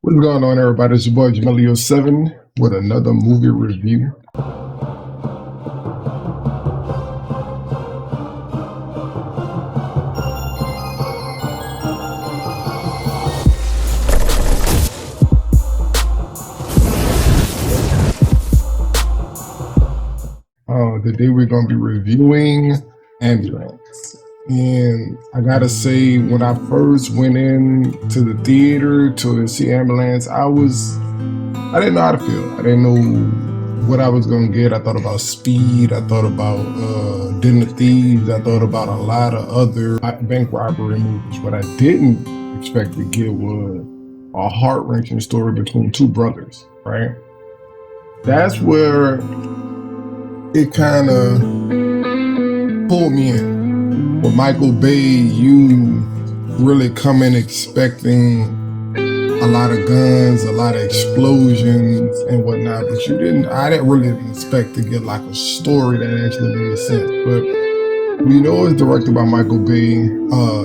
What's going on, everybody? It's your boy Jamelio7 with another movie review. Today we're going to be reviewing Ambulance. And I gotta say, when I first went into the theater to see Ambulance, I didn't know how to feel. I didn't know what I was gonna get. I thought about Speed. I thought about Den of Thieves. I thought about a lot of other bank robbery movies. What I didn't expect to get was a heart-wrenching story between two brothers, right? That's where it kind of pulled me in. With Michael Bay, you really come in expecting a lot of guns, a lot of explosions and whatnot, but I didn't really expect to get like a story that actually made sense. But we know it's directed by Michael Bay.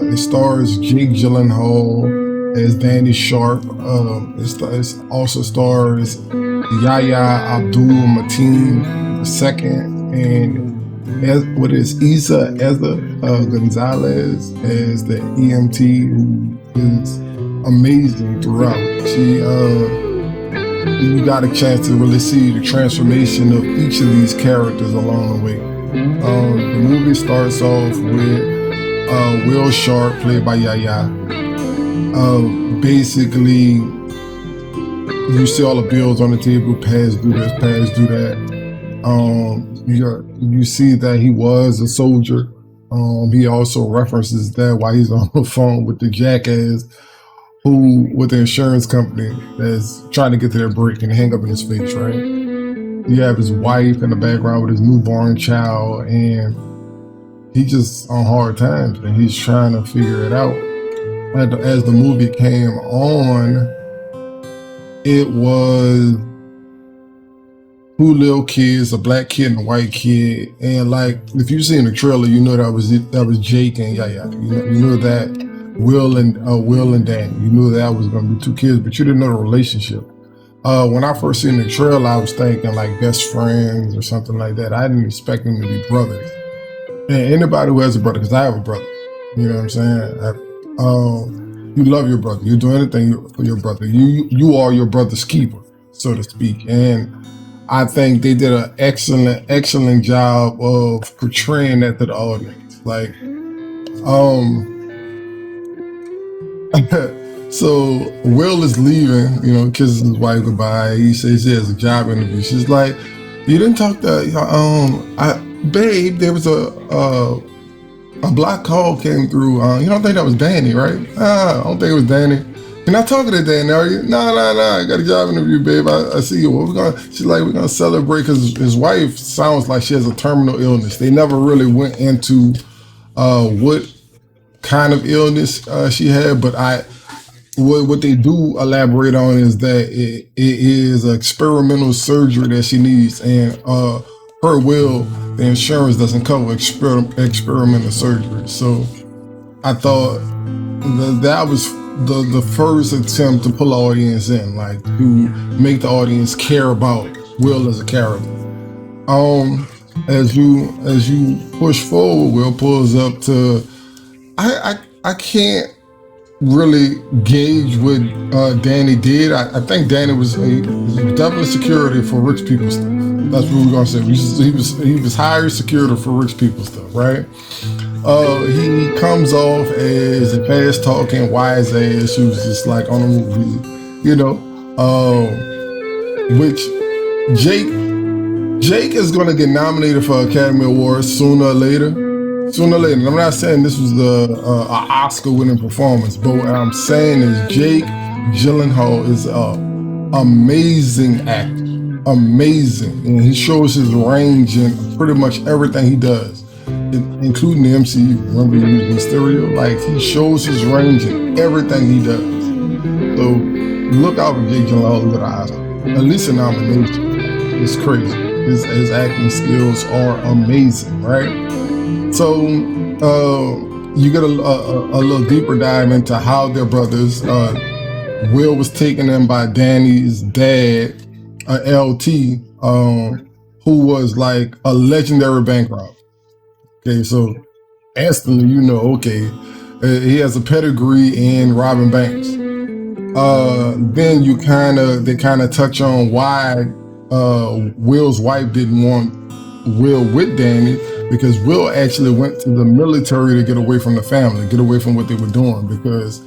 It stars Jake Gyllenhaal as Danny Sharp. It also stars Yahya Abdul-Mateen second, and Isa Gonzalez as the EMT, who is amazing throughout. You got a chance to really see the transformation of each of these characters along the way. The movie starts off with Will Sharp, played by Yahya. Basically, you see all the bills on the table, pass, do this, pass, do that. You see that he was a soldier. He also references that while he's on the phone with the jackass with the insurance company that's trying to get to their break and hang up in his face, right? You have his wife in the background with his newborn child, and he's just on hard times and he's trying to figure it out. As the movie came on, it was two little kids, a black kid and a white kid, and like if you see in the trailer, you know that was Jake and Yahya. You know that Will and Danny. You knew that was gonna be two kids, but you didn't know the relationship. When I first seen the trailer, I was thinking like best friends or something like that. I didn't expect them to be brothers. And anybody who has a brother, because I have a brother, you know what I'm saying? You love your brother. You do anything for your brother. You are your brother's keeper, so to speak. And I think they did an excellent job of portraying that to the audience. Like, so Will is leaving, kisses his wife goodbye. He says he has a job interview. She's like, "You didn't talk to, babe, there was a block call came through. You don't think that was Danny, right?" I don't think it was Danny." "You're not talking to Danny, are you?" No, I got a job interview, babe. I see you. She's like, "We're gonna celebrate," because his wife sounds like she has a terminal illness. They never really went into what kind of illness she had, but what they do elaborate on is that it is experimental surgery that she needs, and her will, the insurance doesn't cover experimental surgery. So I thought that was the first attempt to pull the audience in, like to make the audience care about Will as a character. As you push forward, Will pulls up to. I can't really gauge what Danny did. I think Danny was definitely security for rich people stuff. That's what we're gonna say. He was hired security for rich people stuff, right? He comes off as a fast talking, wise ass who's just like on a movie, which Jake is gonna get nominated for Academy Awards sooner or later. And I'm not saying this was the Oscar-winning performance, but what I'm saying is Jake Gyllenhaal is an amazing actor, amazing, and he shows his range in pretty much everything he does, including the MCU. Remember he was Mysterio? Like, he shows his range in everything he does. So look out for Jake Gyllenhaal to get an Oscar, at least a nomination. It's crazy. His acting skills are amazing, right? So you get a little deeper dive into how their brothers Will was taken in by Danny's dad, LT, who was like a legendary bank robber. Okay, so instantly you know, okay, he has a pedigree in robbing banks. Then they kind of touch on why Will's wife didn't want Will with Danny, because Will actually went to the military to get away from the family, get away from what they were doing, because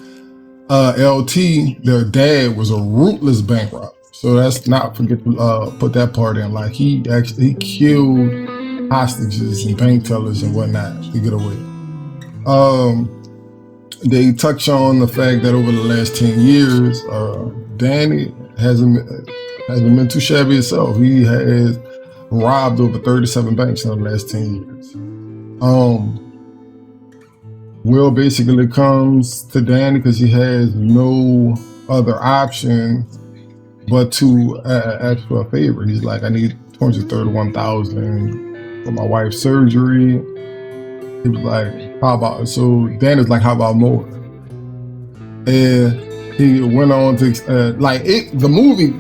LT, their dad, was a ruthless bank robber. So that's not forget to put that part in. Like he killed hostages and bank tellers and whatnot to get away. They touch on the fact that over the last 10 years, Danny hasn't been too shabby himself. He has robbed over 37 banks in the last 10 years. Will basically comes to Danny because he has no other option but to ask for a favor. He's like, I need $231,000 for my wife's surgery. He was like, how about, so Danny's like, how about more? And he went on to, the movie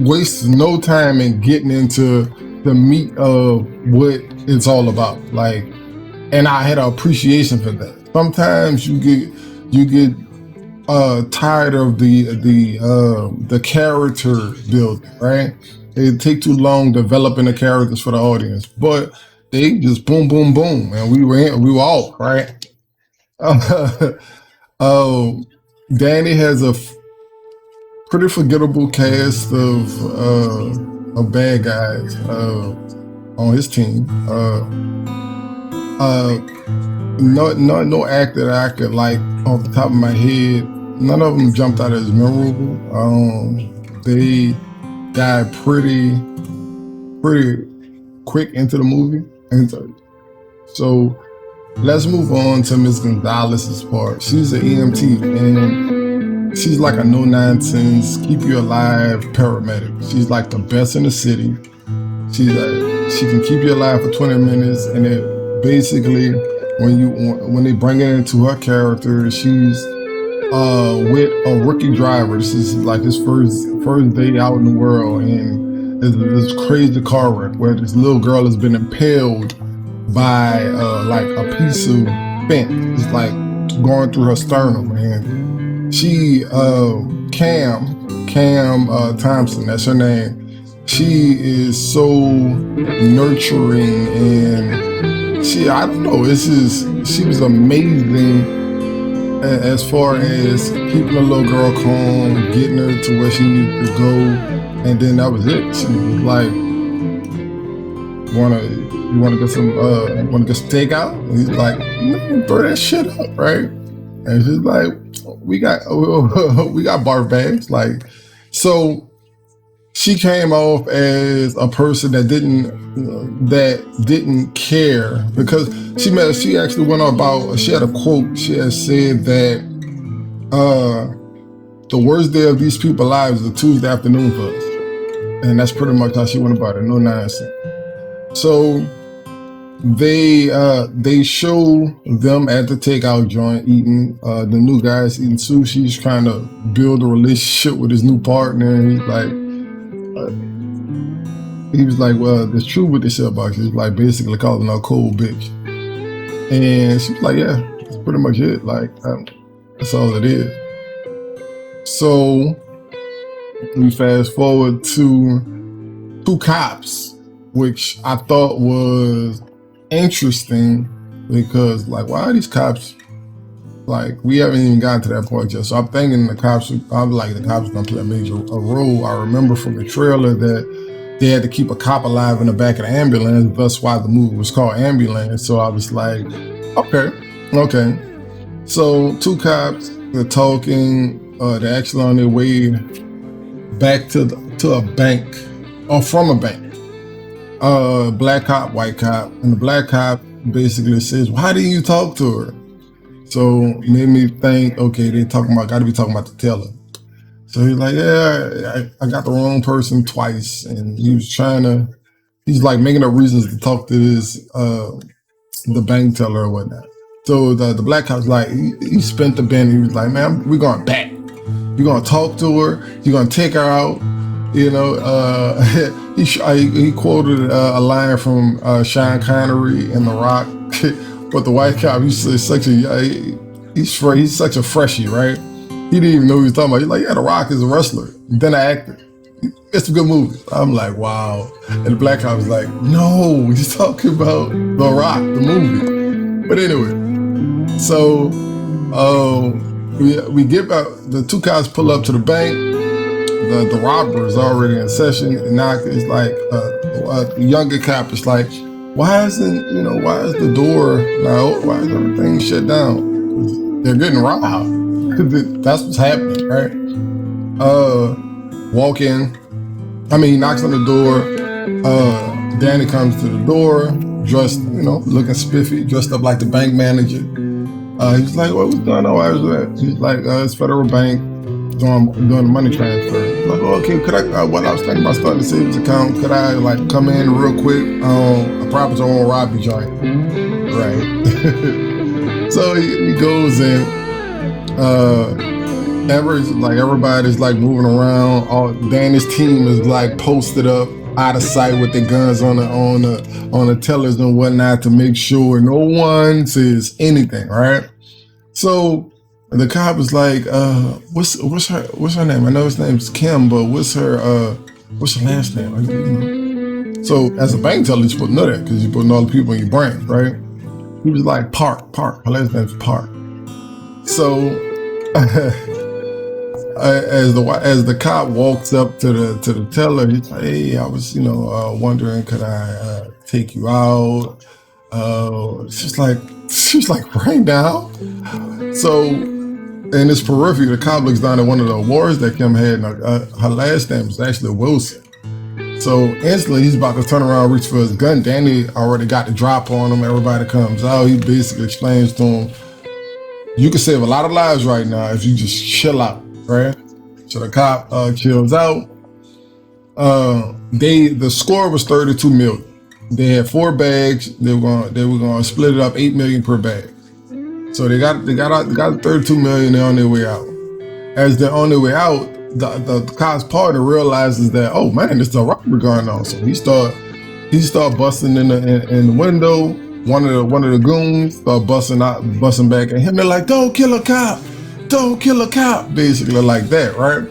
wastes no time in getting into the meat of what it's all about. Like, and I had an appreciation for that. Sometimes you get tired of the character building, right? It take too long developing the characters for the audience, but they just boom, boom, boom, and we were all right. Danny has a pretty forgettable cast of bad guys on his team. No actor that I could like off the top of my head. None of them jumped out as memorable. They died pretty quick into the movie, and so let's move on to Miss Gonzalez's part. She's an EMT, and she's like a no-nonsense, keep you alive paramedic. She's like the best in the city. She can keep you alive for 20 minutes, and it basically, when they bring it into her character, she's with a rookie driver. This is like his first day out in the world, and this crazy car wreck where this little girl has been impaled by like a piece of fence. It's like going through her sternum, and she Cam Thompson, that's her name. She is so nurturing, and she was amazing as far as keeping the little girl calm, getting her to where she needed to go, and then that was it. She was like, you wanna get some takeout? And he's like, no, throw that shit up, right? And she's like, we got barf bags, like, so. She came off as a person that didn't care, because she actually went about, she had a quote. She had said that the worst day of these people's lives is a Tuesday afternoon for us, and that's pretty much how she went about it. No nonsense. So they show them at the takeout joint eating. The new guy's eating sushi. He's trying to build a relationship with his new partner, and he's like. He was like, well, the truth what they said about you is like basically calling her a cold bitch. And she was like, yeah, that's pretty much it. Like, that's all it is. So we fast forward to two cops, which I thought was interesting because, like, why are these cops, like, we haven't even gotten to that point yet. So I'm thinking the cops are gonna play a major role. I remember from the trailer that they had to keep a cop alive in the back of the ambulance. That's why the movie was called Ambulance. So I was like, okay. So two cops, they're talking. They're actually on their way back to a bank, or from a bank. Black cop, white cop, and the black cop basically says, well, "How did you talk to her?" So it made me think, okay, gotta be talking about the teller. So he's like, yeah, I got the wrong person twice. And he's like making up reasons to talk to this, the bank teller or whatnot. So the black cop's like, he spent the bin. He was like, man, we're going back. You're gonna talk to her. You're gonna take her out. You know, he quoted a line from Sean Connery in The Rock, but the white cop, he's such a freshie, right? He didn't even know what he was talking about. He's like, yeah, The Rock is a wrestler, then an actor. It's a good movie. I'm like, wow. And the black cop was like, no, he's talking about The Rock, the movie. But anyway, so we get back. The two cops pull up to the bank. The robber is already in session, and now it's like the younger cop is like, why is the door now? Why is everything shut down? They're getting robbed. That's what's happening, right? Walk in. He knocks on the door. Danny comes to the door, dressed, looking spiffy, dressed up like the bank manager. He's like, what's going on? Why is that? He's like, it's Federal Bank. Doing the money transfer. Like, okay, could I? What I was thinking about starting a savings account. Could I come in real quick? I promise I won't rob you, joint. Right. So he goes in. Everybody's moving around. All Danny's team is posted up out of sight with their guns on the tellers and whatnot to make sure no one says anything. Right. So. The cop was like, what's her name? I know his name's Kim, but what's her last name? So as a bank teller, you're supposed to know that because you're putting all the people in your branch, right? He was like, Park. Her last name's Park. So as the cop walks up to the teller, he's like, hey, I was wondering, could I take you out? She's like, right now? So. In his periphery, the cop looks down at one of the awards that Kim had, and her last name was actually Wilson. So instantly, he's about to turn around, reach for his gun. Danny already got the drop on him. Everybody comes out. He basically explains to him, you can save a lot of lives right now if you just chill out, right? So the cop chills out. The score was 32 million. They had 4 bags. They were going to split it up, 8 million per bag. So they got 32 million. They're on their way out. As they're on their way out, the cop's partner realizes that, oh man, there's a robbery going on. So he start busting in the window. One of the goons start busting back at him. They're like, don't kill a cop, basically like that, right?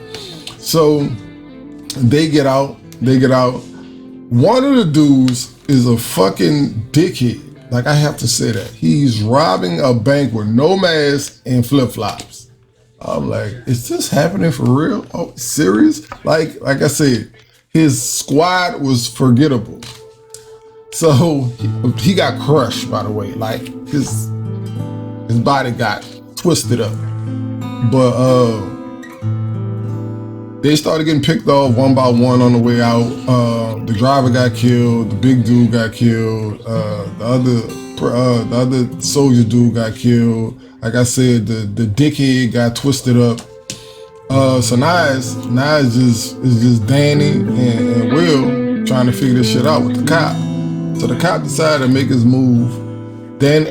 So they get out. One of the dudes is a fucking dickhead. Like, I have to say that. He's robbing a bank with no mask and flip-flops. I'm like, is this happening for real? Oh, serious? Like I said, his squad was forgettable. So he got crushed, by the way. Like, his body got twisted up. But they started getting picked off one by one on the way out. The driver got killed. The big dude got killed. The other soldier dude got killed. Like I said, the dickhead got twisted up. So now it's just Danny and Will trying to figure this shit out with the cop. So the cop decided to make his move. Then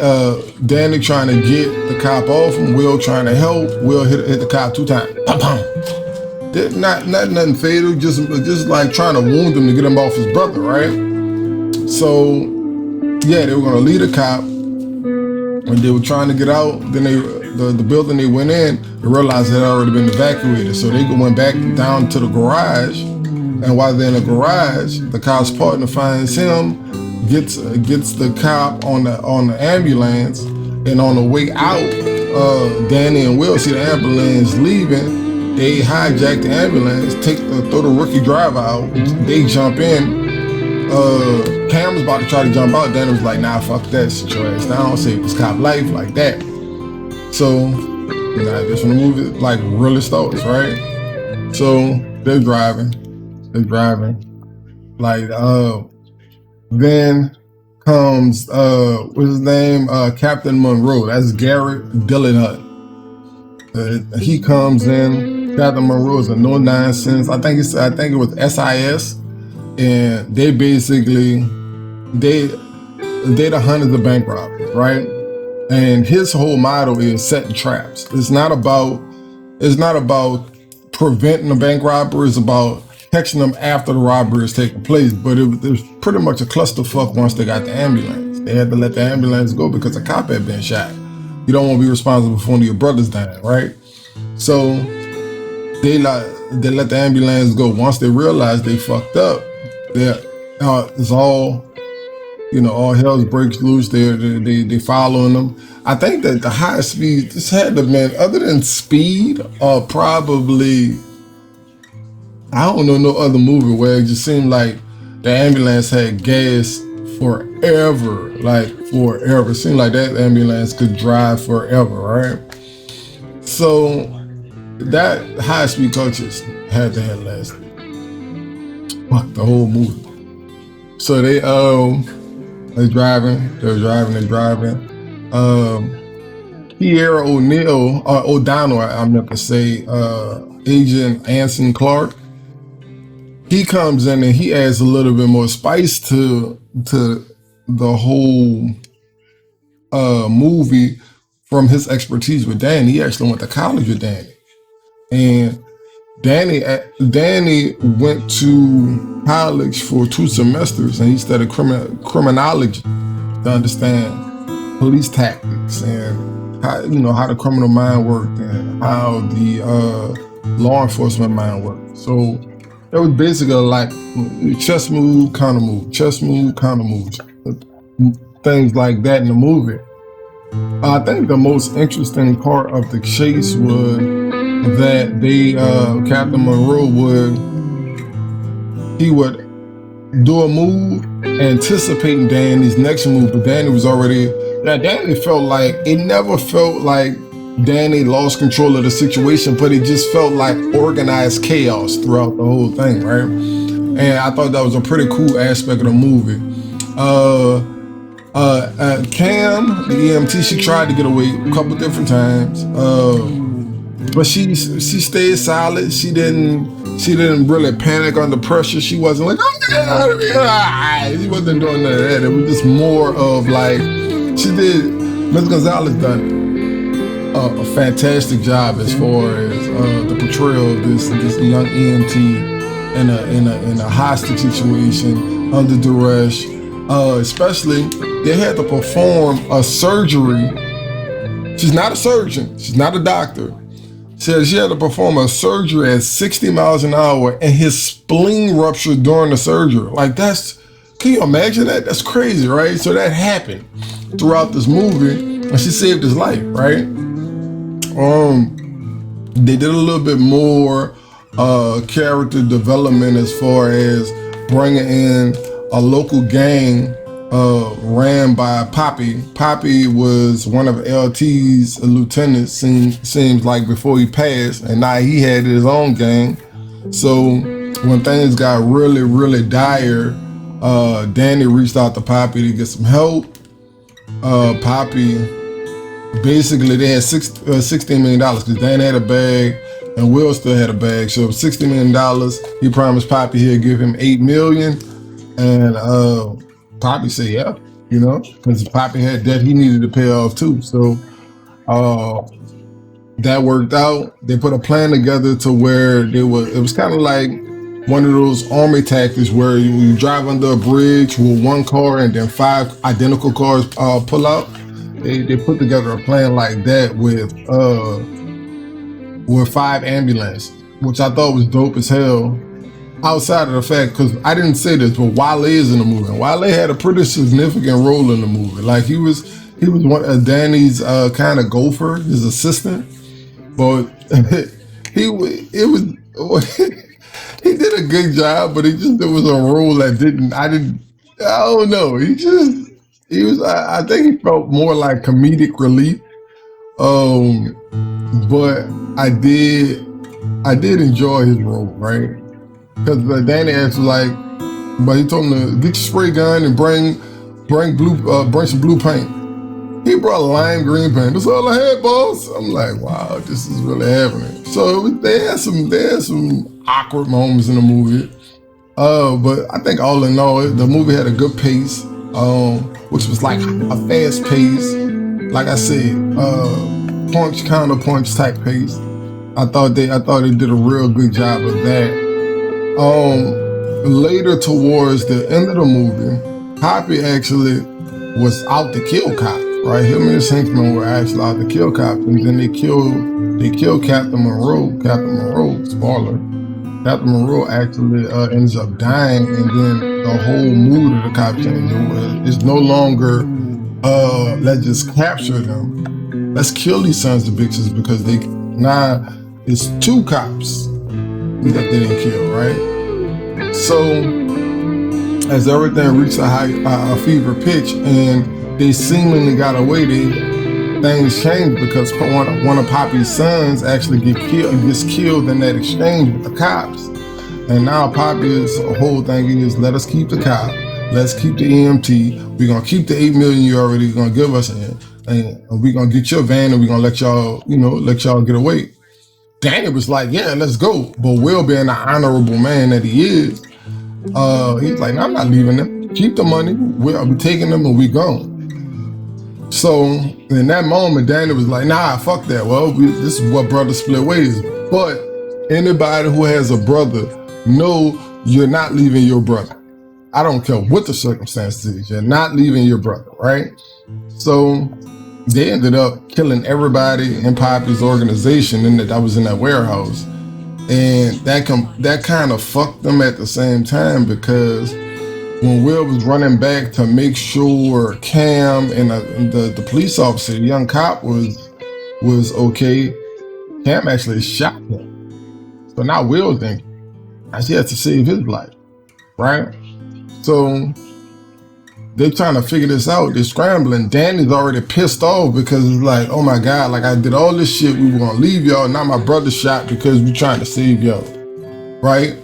Danny trying to get the cop off him. Will trying to help. Will hit the cop 2 times. Pum. Nothing fatal, just like trying to wound him to get him off his brother, right? So yeah, they were gonna lead a cop. When they were trying to get out, then the building they went in, they realized it had already been evacuated. So they went back down to the garage, and while they're in the garage, the cop's partner finds him, gets the cop on the ambulance, and on the way out, Danny and Will see the ambulance leaving. They hijack the ambulance, throw the rookie driver out. They jump in. Cam was about to try to jump out. Danny was like, nah, fuck that, sit your ass down, save this cop life, like that. So, that's when the movie really starts, right? So they're driving. Then comes what's his name? Captain Monroe. That's Garrett Dillinghut. He comes in. Captain Monroe is a no nonsense. I think it was SIS, and they basically they the hunters of bank robbers, right? And his whole motto is setting traps. It's not about preventing the bank robbery. It's about catching them after the robbery is taking place. But it was pretty much a clusterfuck once they got the ambulance. They had to let the ambulance go because a cop had been shot. You don't want to be responsible for one of your brothers dying, right? So they let the ambulance go. Once they realized they fucked up, it's all, all hell breaks loose. They following them. I think that the high speed, this had to have been, other than Speed, probably, I don't know no other movie where it just seemed like the ambulance had gas forever, like forever. It seemed like that ambulance could drive forever, right? So that high speed car chase had to have lasted. Fuck the whole movie. So they're driving. Pierre O'Donnell, I meant to say, Agent Anson Clark. He comes in and he adds a little bit more spice to the whole movie from his expertise with Danny. He actually went to college with Danny, and Danny went to college for 2 semesters, and he studied criminology to understand police tactics and how the criminal mind worked and how the law enforcement mind worked. So it was basically like chess move, counter move, chess move, counter move, things like that in the movie. I think the most interesting part of the chase was that Captain Monroe would do a move anticipating Danny's next move, but Danny was already, Danny felt like, it never felt like Danny lost control of the situation, but it just felt like organized chaos throughout the whole thing, right? And I thought that was a pretty cool aspect of the movie. Cam, the EMT, she tried to get away a couple different times, but she stayed solid. She didn't really panic under pressure. She wasn't like, she wasn't doing none of that. It was just more of like, Ms. Gonzalez done a fantastic job as far as the portrayal of this young EMT in a hostage situation under duress. Especially, they had to perform a surgery. She's not a surgeon. She's not a doctor. She had to perform a surgery at 60 miles an hour, and his spleen ruptured during the surgery. Like, can you imagine that? That's crazy, right? So that happened throughout this movie, and she saved his life, right? They did a little bit more character development as far as bringing in a local gang ran by Poppy. Poppy was one of LT's lieutenants, seems like, before he passed, and now he had his own gang. So when things got really, really dire, Danny reached out to Poppy to get some help. Poppy, basically, they had $16 million because Danny had a bag and Will still had a bag. So $60 million, he promised Poppy he'd give him $8 million. And Poppy said, yeah, because Poppy had debt he needed to pay off too. So that worked out. They put a plan together to where it was kind of like one of those army tactics where you drive under a bridge with one car and then 5 identical cars pull out. They put together a plan like that with 5 ambulances, which I thought was dope as hell. Outside of the fact, because I didn't say this, but Wale is in the movie. Wale had a pretty significant role in the movie. Like he was one of Danny's kind of gopher, his assistant. But he did a good job, but there was a role that I don't know. I think he felt more like comedic relief. But I did enjoy his role, right? Because Danny actually but he told him to get your spray gun and bring some blue paint. He brought lime green paint. That's all I had, boss. I'm like, wow, this is really happening. So they had some awkward moments in the movie. But I think all in all, the movie had a good pace, which was like a fast pace. Like I said, punch, counter punch type pace. I thought they did a real good job of that. Later towards the end of the movie, Poppy actually was out to kill cops, right? Him and his henchmen were actually out to kill cops, and then they killed Captain Monroe. Captain Monroe, spoiler. Captain Monroe actually ends up dying, and then the whole mood of the cops changed. It's no longer let's just capture them. Let's kill these sons of bitches because now it's two cops that they didn't kill, right? So as everything reached a fever pitch and they seemingly got away, things changed because one of Poppy's sons actually gets killed in that exchange with the cops. And now Poppy's whole thing is, let us keep the cop, let's keep the EMT, we're gonna keep the $8 million you already gonna give us, and we're gonna get your van and we're gonna let y'all get away. Danny was like, yeah, let's go. But Will, being the honorable man that he is, he's like, no, I'm not leaving them. Keep the money. I'll be taking them and we gone. So in that moment, Danny was like, nah, fuck that. Well, this is what brothers split ways. But anybody who has a brother, know you're not leaving your brother. I don't care what the circumstances is. You're not leaving your brother, right? So they ended up killing everybody in Poppy's organization that was in that warehouse. And that kind of fucked them at the same time, because when Will was running back to make sure Cam and the police officer, the young cop, was okay, Cam actually shot him. So now Will thinking, he has to save his life, right? So they're trying to figure this out. They're scrambling. Danny's already pissed off because it's like, oh my God, like I did all this shit. We were gonna leave y'all. Now my brother shot because we trying to save y'all, right?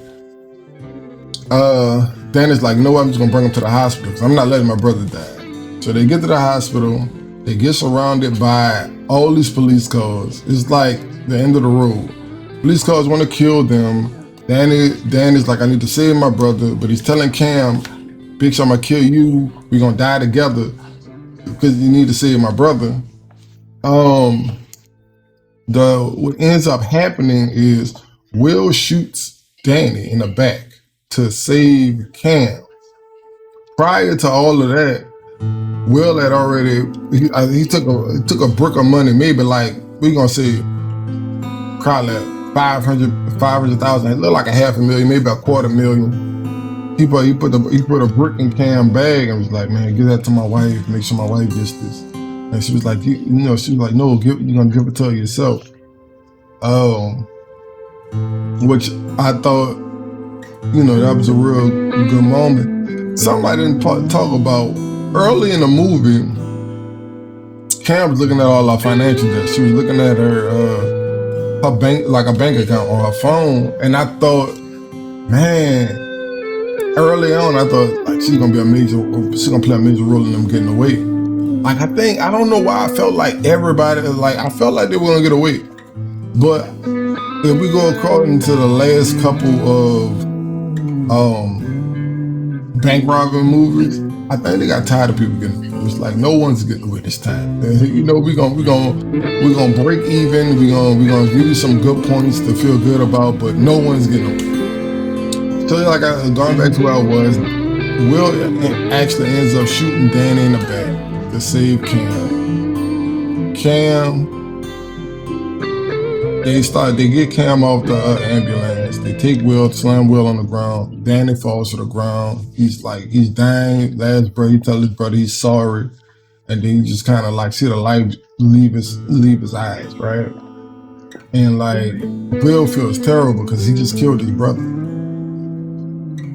Danny's like, no, I'm just gonna bring him to the hospital because I'm not letting my brother die. So they get to the hospital. They get surrounded by all these police cars. It's like the end of the road. Police cars want to kill them. Danny's like, I need to save my brother, but he's telling Cam, bitch, I'm gonna kill you. We're gonna die together because you need to save my brother. What ends up happening is Will shoots Danny in the back to save Cam. Prior to all of that, Will had already he took a brick of money, maybe like we're gonna say probably 500,000. It looked like $500,000, maybe $250,000. He put a brick in Cam's bag and was like, man, give that to my wife, make sure my wife gets this. And she was like, she was like, no, you're gonna give it to her yourself. Which I thought, that was a real good moment. Somebody didn't talk about early in the movie. Cam was looking at all our financial debt. She was looking at her bank, like a bank account on her phone, and I thought, man, early on, I thought like she's gonna play a major role in them getting away. Like I don't know why I felt like everybody, I felt like they were gonna get away. But if we go according to the last couple of bank robbing movies, I think they got tired of people getting away. It's like no one's getting away this time. We're gonna break even. We're gonna give you some good points to feel good about, but no one's getting away. So going back to where I was, Will actually ends up shooting Danny in the back to save Cam. They get Cam off the ambulance. They take Will, slam Will on the ground. Danny falls to the ground. He's dying. Last breath, he tells his brother he's sorry. And then you just kind of see the light leave his eyes, right? And Will feels terrible because he just killed his brother.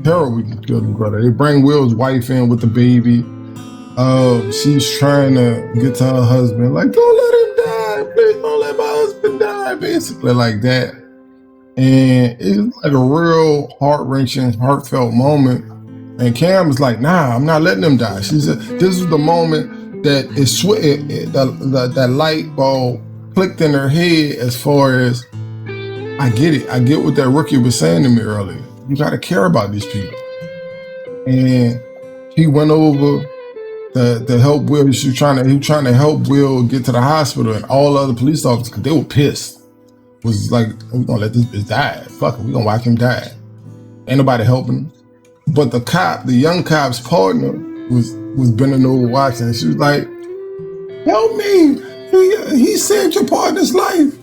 Terrible, he killed his brother. They bring Will's wife in with the baby. She's trying to get to her husband, like, don't let him die, please don't let my husband die, basically like that. And it's like a real heart-wrenching, heartfelt moment. And Cam was like, nah, I'm not letting him die. She said, this is the moment that that light bulb clicked in her head as far as, I get it. I get what that rookie was saying to me earlier. You gotta care about these people. And he went over to help Will. He was trying to help Will get to the hospital, and all other police officers, they were pissed. was like, we're gonna let this bitch die. Fuck it, we're gonna watch him die. Ain't nobody helping him. But the young cop's partner was bending over watching, and she was like, help me. He saved your partner's life.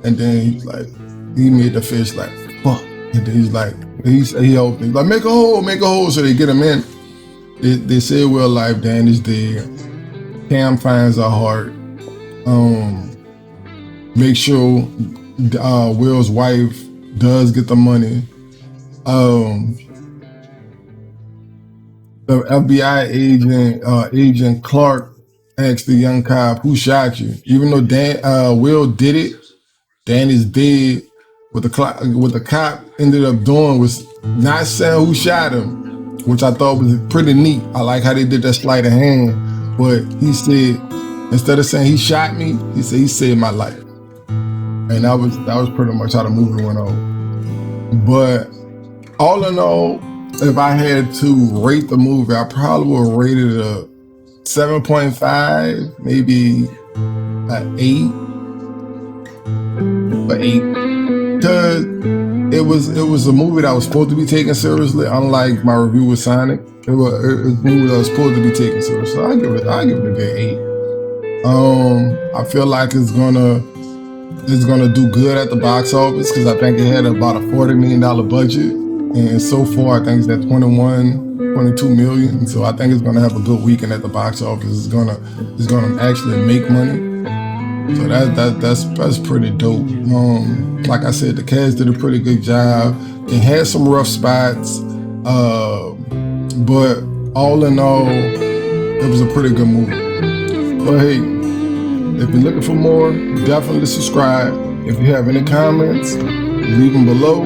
And then he's like, he made the fish like, fuck. And then he's like, he helped me. Like, make a hole. So they get him in. They say Will life, Dan is dead. Cam finds her heart. Make sure Will's wife does get the money. The FBI agent Clark asked the young cop, who shot you? Even though Will did it, Dan is dead. What the cop ended up doing was not saying who shot him, which I thought was pretty neat. I like how they did that sleight of hand. But he said, instead of saying he shot me, he said he saved my life. And that was pretty much how the movie went on. But all in all, if I had to rate the movie, I probably would rate it a 7.5, maybe an 8. But 8. Because it was a movie that was supposed to be taken seriously, unlike my review with Sonic. It was a movie that was supposed to be taken seriously. So I give it a good 8. I feel like it's gonna do good at the box office because I think it had about a $40 million budget, and so far I think it's at 22 million. So I think it's gonna have a good weekend at the box office. It's gonna actually make money. So that's pretty dope. Like I said, the cast did a pretty good job. It had some rough spots, but all in all, it was a pretty good movie. But hey, if you're looking for more, definitely subscribe. If you have any comments, leave them below.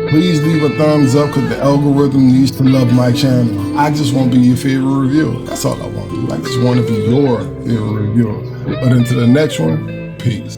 Please leave a thumbs up because the algorithm needs to love my channel. I just want to be your favorite reviewer. That's all I want to do. I just want to be your favorite reviewer. But until the next one, peace.